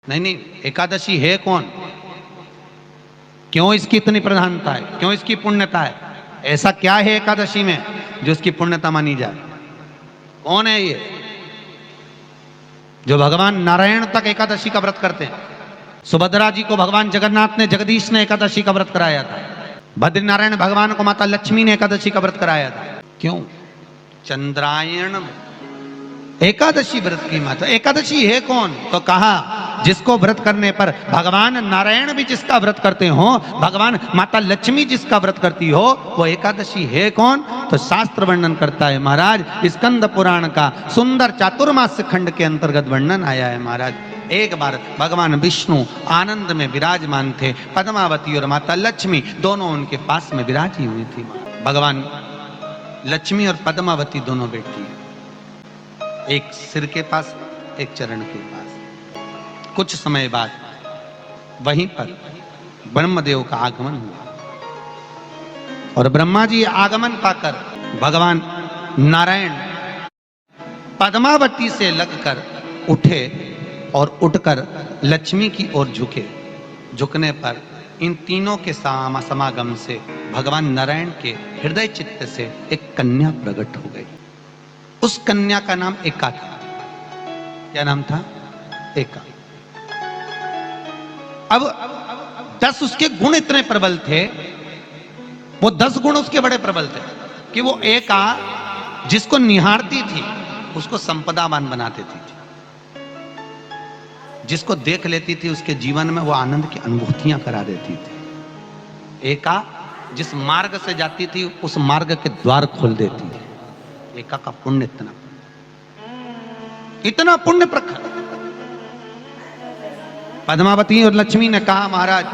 नहीं नहीं, एकादशी है कौन, क्यों इसकी इतनी प्रधानता है, क्यों इसकी पुण्यता है, ऐसा क्या है एकादशी में जो इसकी पुण्यता मानी जाए? कौन है ये जो भगवान नारायण तक एकादशी का व्रत करते हैं? सुभद्रा जी को भगवान जगन्नाथ ने, जगदीश ने एकादशी का व्रत कराया था। बद्रीनारायण भगवान को माता लक्ष्मी ने एकादशी का व्रत कराया था। क्यों? चंद्रायण एकादशी व्रत की माता। एकादशी है कौन? तो कहा जिसको व्रत करने पर भगवान नारायण भी जिसका व्रत करते हो, भगवान माता लक्ष्मी जिसका व्रत करती हो, वो एकादशी है कौन? तो शास्त्र वर्णन करता है महाराज, स्कंद पुराण का सुंदर चातुर्मास्य खंड के अंतर्गत वर्णन आया है महाराज। एक बार भगवान विष्णु आनंद में विराजमान थे, पद्मावती और माता लक्ष्मी दोनों उनके पास में विराजी हुई थी। भगवान लक्ष्मी और पद्मावती दोनों बैठी, एक सिर के पास, एक चरण के पास। कुछ समय बाद वहीं पर ब्रह्मदेव का आगमन हुआ और ब्रह्मा जी आगमन पाकर भगवान नारायण पद्मावती से लगकर उठे और उठकर लक्ष्मी की ओर झुके। झुकने पर इन तीनों के समागम से भगवान नारायण के हृदय चित्त से एक कन्या प्रकट हो गई। उस कन्या का नाम एका था। क्या नाम था? एका। अब 10 उसके गुण इतने प्रबल थे, वो 10 गुण उसके बड़े प्रबल थे कि वो एका जिसको निहारती थी उसको संपदावान बना देती थी, जिसको देख लेती थी उसके जीवन में वो आनंद की अनुभूतियां करा देती थी। एका जिस मार्ग से जाती थी उस मार्ग के द्वार खोल देती थी। एका का पुण्य इतना पुण्य प्रखर। पद्मावती और लक्ष्मी ने कहा महाराज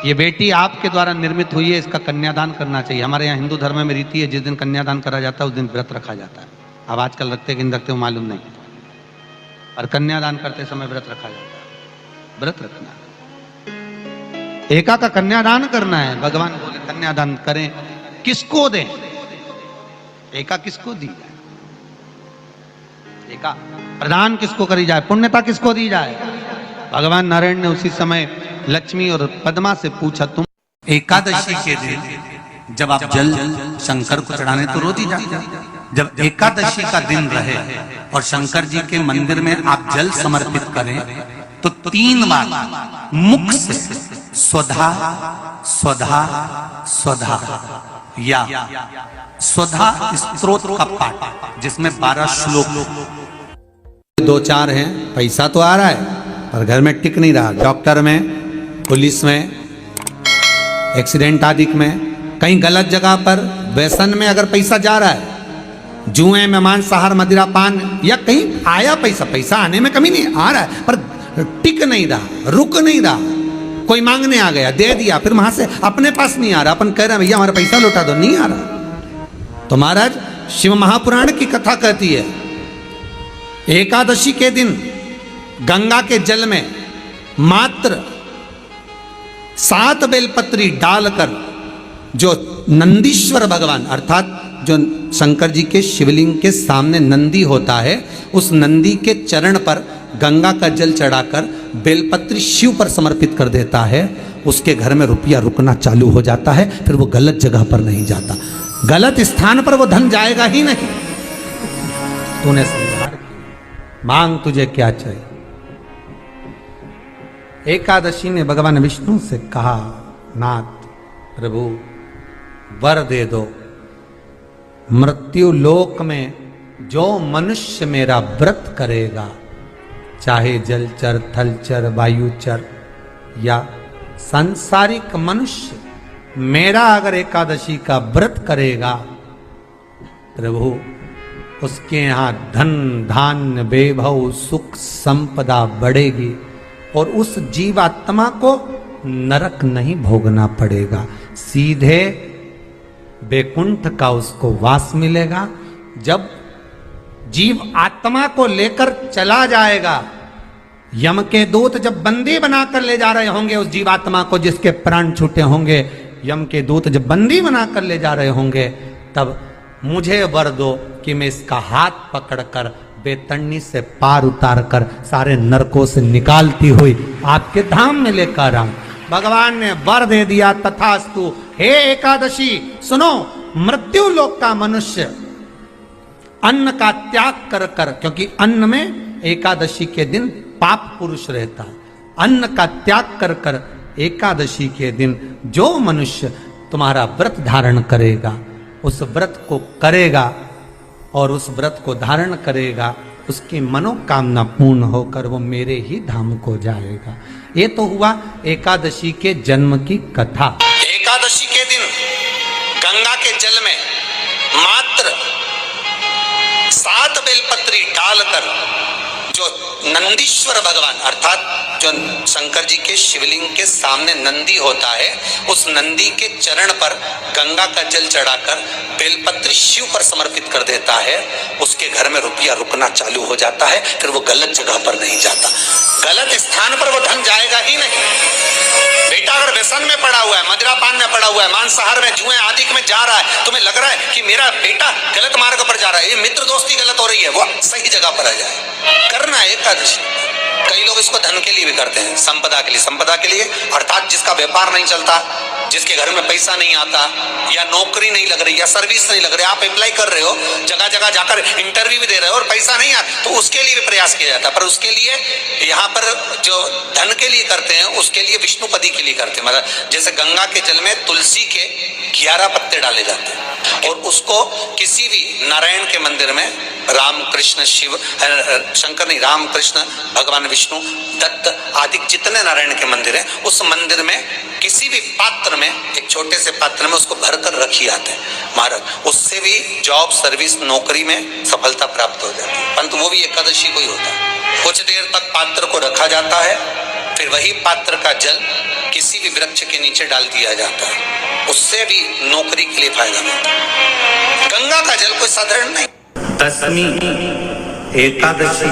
ये बेटी आपके द्वारा निर्मित हुई है, इसका कन्यादान करना चाहिए। हमारे यहाँ हिंदू धर्म में रीति है, जिस दिन कन्यादान करा जाता है उस दिन व्रत रखा जाता है। अब आजकल रखते कि नहीं रखते हो मालूम नहीं, और कन्यादान करते समय व्रत रखा जाता है। व्रत रखना, एका का कन्यादान करना है। भगवान बोले कन्यादान करें, किसको दें? एका किसको दी जाए? एका प्रदान किसको करी जाए? पुण्यता किसको दी जाए? भगवान नारायण ने उसी समय लक्ष्मी और पद्मा से पूछा, तुम एकादशी के दिन जब आप जल शंकर को चढ़ाने तो रोज ही जाते हैं, जब एकादशी का दिन रहे और शंकर जी के मंदिर में आप जल समर्पित करें तो 3 बार मुख से स्वधा स्वधा स्वधा या स्वधा स्तोत्र का पाठ, जिसमें 12 श्लोक। 2-4 हैं, पैसा तो आ रहा है पर घर में टिक नहीं रहा। डॉक्टर में, पुलिस में, एक्सीडेंट आदि में, कहीं गलत जगह पर, व्यसन में अगर पैसा जा रहा है, जुए में, मांसाहार, मदिरा पान, या कहीं आया पैसा, पैसा आने में कमी नहीं, आ रहा है पर टिक नहीं रहा, रुक नहीं रहा। कोई मांगने आ गया, दे दिया, फिर वहां से अपने पास नहीं आ रहा, अपन कह रहे हैं भैया हमारा पैसा लौटा दो, नहीं आ रहा। तो महाराज शिव महापुराण की कथा कहती है एकादशी के दिन गंगा के जल में मात्र 7 बेलपत्री डालकर जो नंदीश्वर भगवान अर्थात जो शंकर जी के शिवलिंग के सामने नंदी होता है, उस नंदी के चरण पर गंगा का जल चढ़ाकर बेलपत्री शिव पर समर्पित कर देता है, उसके घर में रुपया रुकना चालू हो जाता है। फिर वो गलत जगह पर नहीं जाता, गलत स्थान पर वो धन जाएगा ही नहीं। तूने समझा, मांग तुझे क्या चाहिए। एकादशी ने भगवान विष्णु से कहा, नाथ प्रभु वर दे दो, मृत्यु लोक में जो मनुष्य मेरा व्रत करेगा, चाहे जलचर, थलचर, वायुचर या सांसारिक मनुष्य, मेरा अगर एकादशी का व्रत करेगा, प्रभु उसके यहाँ धन धान्य वैभव सुख संपदा बढ़ेगी और उस जीवात्मा को नरक नहीं भोगना पड़ेगा, सीधे वैकुंठ का उसको वास मिलेगा। जब जीव आत्मा को लेकर चला जाएगा, यम के दूत जब बंदी बनाकर ले जा रहे होंगे उस जीवात्मा को, जिसके प्राण छूटे होंगे, यम के दूत जब बंदी बनाकर ले जा रहे होंगे, तब मुझे वर दो कि मैं इसका हाथ पकड़कर बेतरनी से पार उतार कर सारे नरकों से निकालती हुई आपके धाम में लेकर आऊं। भगवान ने वर दे दिया, तथास्तु। हे एकादशी सुनो, मृत्यु लोक का मनुष्य अन्न का त्याग कर कर, क्योंकि अन्न में एकादशी के दिन पाप पुरुष रहता है, अन्न का त्याग कर कर एकादशी के दिन जो मनुष्य तुम्हारा व्रत धारण करेगा, उस व्रत को करेगा और उस व्रत को धारण करेगा, उसकी मनोकामना पूर्ण होकर वो मेरे ही धाम को जाएगा। ये तो हुआ एकादशी के जन्म की कथा। एकादशी के दिन गंगा के जल में मात्र 7 बेलपत्री डालकर जो नंदीश्वर भगवान अर्थात जो शंकर जी के शिवलिंग के सामने नंदी होता है, उस नंदी के चरण पर गंगा का जल चढ़ाकर बेलपत्री शिव पर समर्पित कर देता है, उसके घर में रुपया रुकना चालू हो जाता है। फिर वो गलत जगह पर नहीं जाता, गलत स्थान पर वो धन जाएगा ही नहीं। बेटा अगर व्यसन में पड़ा हुआ है, मदिरापान में पड़ा हुआ है, मांसाहार में, जुए आदि में जा रहा है, तुम्हें लग रहा है कि मेरा बेटा गलत मार्ग पर जा रहा है, ये मित्र दोस्ती गलत हो रही है, वो सही जगह पर आ जाए। करना है एकादशी। कई लोग इसको धन के लिए भी करते हैं, संपदा के लिए। संपदा के लिए अर्थात जिसका व्यापार नहीं चलता, जिसके घर में पैसा नहीं आता, या नौकरी नहीं लग रही, या सर्विस नहीं लग रही, आप अप्लाई कर रहे हो, जगह जगह जाकर इंटरव्यू भी दे रहे हो और पैसा नहीं आता, तो उसके लिए भी प्रयास किया जाता है। पर उसके लिए यहाँ पर जो धन के लिए करते हैं, उसके लिए विष्णुपदी के लिए करते हैं। मतलब जैसे गंगा के जल में तुलसी के 11 पत्ते डाले जाते हैं और उसको किसी भी नारायण के मंदिर में राम कृष्ण शिव शंकर नहीं, राम कृष्ण भगवान विष्णु दत्त आदि जितने नारायण के मंदिर हैं, उस मंदिर में किसी भी पात्र में, एक छोटे से पात्र में उसको भरकर रखी आते हैं महाराज। उससे भी जॉब सर्विस नौकरी में सफलता प्राप्त हो जाती है, परंतु वो भी एकादशी को ही होता है। कुछ देर तक पात्र को रखा जाता है, फिर वही पात्र का जल किसी भी वृक्ष के नीचे डाल दिया जाता है, उससे भी नौकरी के लिए फायदा मिलता है। गंगा का जल कोई साधारण नहीं। दशमी, एकादशी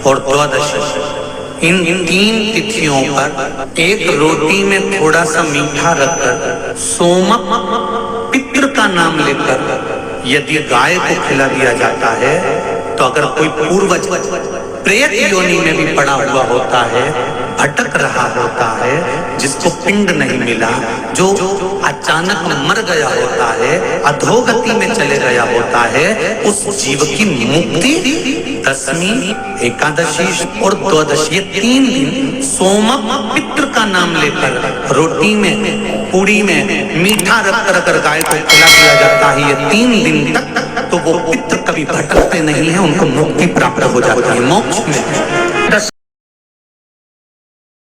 और द्वादशी, इन 3 तिथियों पर एक रोटी में थोड़ा सा मीठा रखकर सोमक पितृ का नाम लेकर यदि गाय को खिला दिया जाता है, तो अगर कोई पूर्वज प्रेत योनि में भी पड़ा हुआ होता है, भटक रहा होता है, जिसको पिंड नहीं मिला, जो अचानक मर गया होता है, अधोगति में चले गया होता है, उस जीव की मुक्ति दशमी, एकादशी और द्वादशी, ये 3 दिन सोमक पितृ का नाम लेकर रोटी में, पूड़ी में मीठा रखकर अगर गाय को खिला दिया जाता है ये 3 दिन तक, तो वो पितृ कभी भटकते नहीं है, उनको मुक्ति प्राप्त हो जाती है, मोक्ष में।